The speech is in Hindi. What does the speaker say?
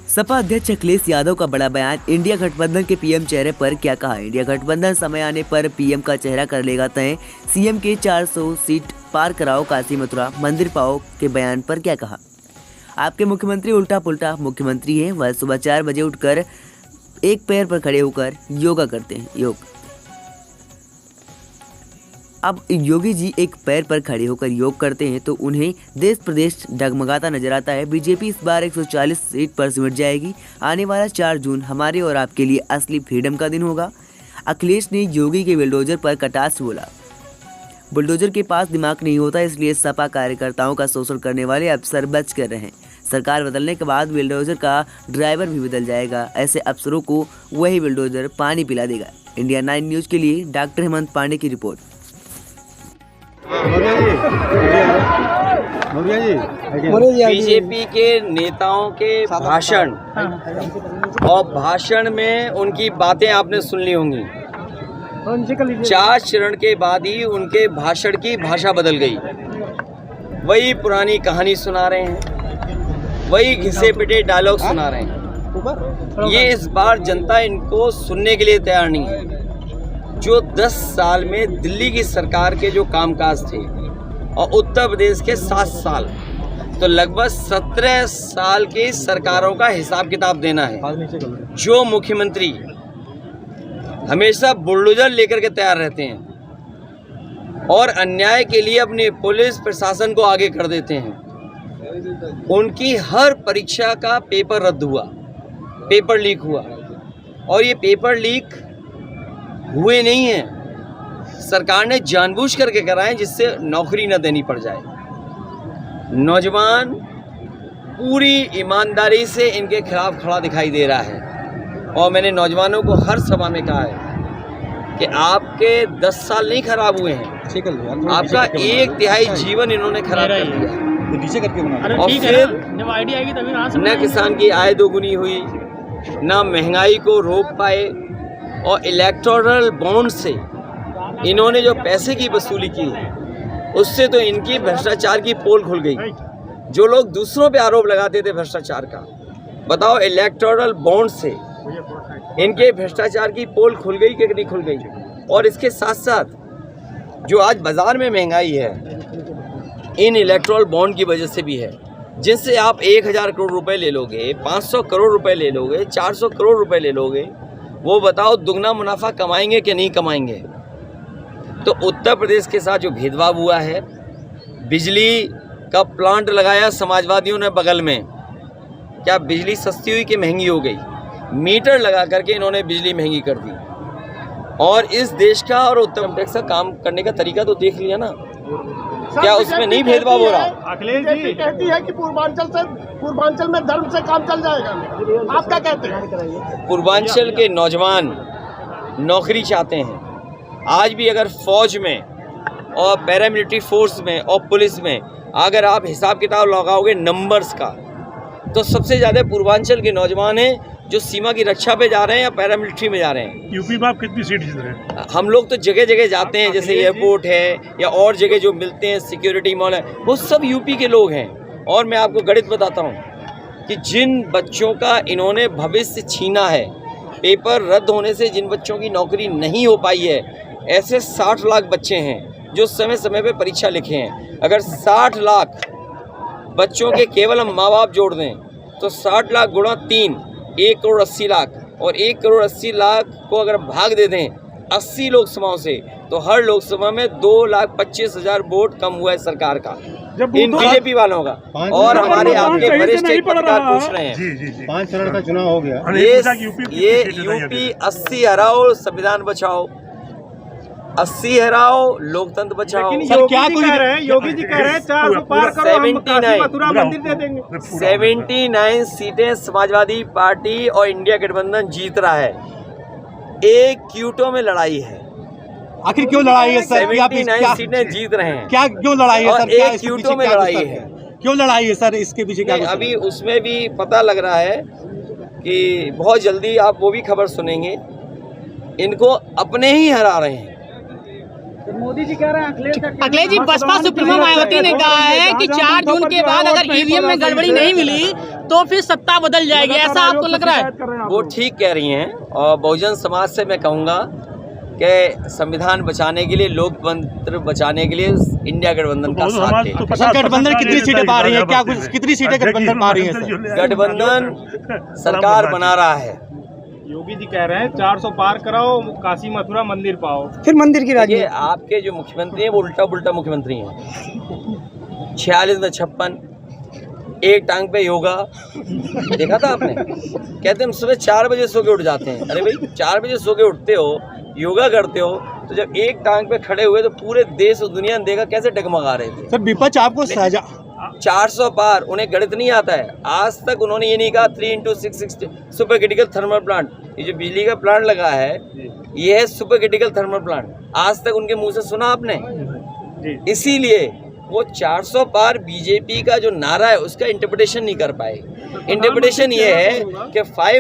सपा अध्यक्ष अखिलेश यादव का बड़ा बयान। इंडिया गठबंधन के पीएम चेहरे पर क्या कहा। इंडिया गठबंधन समय आने पर पीएम का चेहरा कर लेगा तय। सीएम के 400 सीट पार कराओ काशी मथुरा मंदिर पाओ के बयान पर क्या कहा। आपके मुख्यमंत्री उल्टा पुल्टा मुख्यमंत्री हैं। वह सुबह 4 बजे उठकर एक पैर पर खड़े होकर योगा करते हैं। योग अब योगी जी एक पैर पर खड़े होकर योग करते हैं तो उन्हें देश प्रदेश डगमगाता नजर आता है। बीजेपी इस बार 140 सीट पर सिमट जाएगी। आने वाला 4 जून हमारे और आपके लिए असली फ्रीडम का दिन होगा। अखिलेश ने योगी के बुलडोजर पर कटाक्ष बोला। बुलडोजर के पास दिमाग नहीं होता, इसलिए सपा कार्यकर्ताओं का शोषण करने वाले अफसर बच कर रहे हैं। सरकार बदलने के बाद बुलडोजर का ड्राइवर भी बदल जाएगा। ऐसे अफसरों को वही बुलडोजर पानी पिला देगा। इंडिया 9 न्यूज के लिए डॉक्टर हेमंत पांडे की रिपोर्ट। बीजेपी के नेताओं के भाषण और भाषण में उनकी बातें आपने सुन ली होंगी। 4 चरण के बाद ही उनके भाषण की भाषा बदल गई। वही पुरानी कहानी सुना रहे हैं, वही घिसे पिटे डायलॉग सुना रहे हैं। ये इस बार जनता इनको सुनने के लिए तैयार नहीं है। जो 10 साल में दिल्ली की सरकार के जो कामकाज थे और उत्तर प्रदेश के 7 साल, तो लगभग 17 साल की सरकारों का हिसाब किताब देना है। जो मुख्यमंत्री हमेशा बुलडोजर लेकर के तैयार रहते हैं और अन्याय के लिए अपनी पुलिस प्रशासन को आगे कर देते हैं, उनकी हर परीक्षा का पेपर रद्द हुआ, पेपर लीक हुआ। और ये पेपर लीक हुए नहीं हैं, सरकार ने जानबूझ करके कराए जिससे नौकरी न देनी पड़ जाए। नौजवान पूरी ईमानदारी से इनके खिलाफ खड़ा दिखाई दे रहा है। और मैंने नौजवानों को हर सभा में कहा है कि आपके 10 साल नहीं खराब हुए हैं, आपका 1/3 जीवन इन्होंने खराब कर दिया। और फिर न किसान की आय दोगुनी हुई, न महंगाई को रोक पाए, और इलेक्टोरल बॉन्ड से इन्होंने जो पैसे की वसूली की उससे तो इनकी भ्रष्टाचार की पोल खुल गई। जो लोग दूसरों पे आरोप लगाते थे भ्रष्टाचार का, बताओ इलेक्टोरल बॉन्ड से इनके भ्रष्टाचार की पोल खुल गई कि नहीं खुल गई। और इसके साथ साथ जो आज बाजार में महंगाई है, इन इलेक्टोरल बॉन्ड की वजह से भी है, जिनसे आप 1000 करोड़ रुपए ले लोगे, 500 करोड़ रुपए ले लोगे, 400 करोड़ रुपए ले लोगे, वो बताओ दुगना मुनाफा कमाएंगे कि नहीं कमाएंगे। तो उत्तर प्रदेश के साथ जो भेदभाव हुआ है, बिजली का प्लांट लगाया समाजवादियों ने बगल में, क्या बिजली सस्ती हुई कि महंगी हो गई? मीटर लगा करके इन्होंने बिजली महंगी कर दी। और इस देश का और उत्तर प्रदेश का काम करने का तरीका तो देख लिया ना, क्या उसमें नहीं भेदभाव हो रहा? अखिलेश जी कहती है कि पूर्वांचल में धर्म से काम चल जाएगा। आप क्या कहते हैं? पूर्वांचल के नौजवान नौकरी चाहते हैं। आज भी अगर फौज में और पैरामिलिट्री फोर्स में और पुलिस में अगर आप हिसाब किताब लगाओगे नंबर्स का, तो सबसे ज़्यादा पूर्वांचल के नौजवान हैं जो सीमा की रक्षा पे जा रहे हैं या पैरामिलिट्री में जा रहे हैं। यूपी में आप कितनी सीट जीत रहे हैं? हम लोग तो जगह जगह जाते हैं, जैसे एयरपोर्ट है या और जगह जो मिलते हैं, सिक्योरिटी मॉल है, वो सब यूपी के लोग हैं। और मैं आपको गणित बताता हूँ कि जिन बच्चों का इन्होंने भविष्य छीना है, पेपर रद्द होने से जिन बच्चों की नौकरी नहीं हो पाई है, ऐसे 60 लाख बच्चे हैं जो समय समय पे परीक्षा लिखे हैं। अगर 60 लाख बच्चों के केवल हम माँ बाप जोड़ दें तो 60 लाख गुणा 3, 1 करोड़ 80 लाख, और 1 करोड़ 80 लाख को अगर भाग दे दें 80 लोकसभाओं से, तो हर लोकसभा में 2,25,000 वोट कम हुआ है सरकार का, इन बीजेपी वालों का। और हमारे आपके वरिष्ठ पत्रकार पूछ रहे हैं 5 चरण का चुनाव हो गया, ये यूपी 80 हराओ संविधान बचाओ, 80 हराओ लोकतंत्र बचाओ। सर क्या कुछ कह रहे हैं? योगी जी कह रहे हैं 400 पार करो, हम काशी मथुरा मंदिर दे देंगे। 79 सीटें समाजवादी पार्टी और इंडिया गठबंधन जीत रहा है। एक क्यूटो में लड़ाई है। आखिर क्यों लड़ाई है सर? 79 सीटें जीत रहे हैं, क्या क्यों लड़ाई है सर? एक क्यूटो में लड़ाई है। क्यों लड़ाई है सर? इसके पीछे क्या? अभी उसमें भी पता लग रहा है कि बहुत जल्दी आप वो भी खबर सुनेंगे, इनको अपने ही हरा रहे हैं। मोदी जी कह रहे हैं अखिलेश जी बसपा सुप्रीमो मायावती ने कहा है कि 4 जून के बाद अगर ईवीएम में गड़बड़ी नहीं मिली तो फिर सत्ता बदल जाएगी, ऐसा आपको लग रहा है? वो ठीक कह रही हैं। और बहुजन समाज से मैं कहूँगा कि संविधान बचाने के लिए, लोकतंत्र बचाने के लिए इंडिया गठबंधन का साथ दें। तो सर गठबंधन कितनी सीटें पा रही है, क्या कुछ कितनी सीटें गठबंधन पा रही है सर? गठबंधन सरकार बना रहा है। योगी जी कह रहे हैं 400 पार कराओ, काशी मथुरा मंदिर पाओ। फिर मंदिर की ये आपके जो मुख्यमंत्री हैं वो उल्टा पुल्टा मुख्यमंत्री हैं। 46 में 56, एक टांग पे योगा, देखा था आपने? कहते हम सुबह 4 बजे सो के उठ जाते हैं। अरे भाई 4 बजे सो के उठते हो, योगा करते हो, तो जब एक टांग पे खड़े हुए तो पूरे देश और दुनिया ने देखा कैसे डगमगा रहे थे। सर विपक्ष आपको साझा 400 पार, उन्हें गणित नहीं आता है। आज तक उन्होंने ये नहीं कहा 3x6 super critical thermal plant, ये जो बिजली का प्लांट लगा है ये है सुपर क्रिटिकल थर्मल प्लांट। आज तक उनके मुंह से सुना आपने? इसीलिए वो 400 पार बीजेपी का जो नारा है उसका इंटरप्रिटेशन नहीं कर पाए। इंटरप्रिटेशन ये है कि 5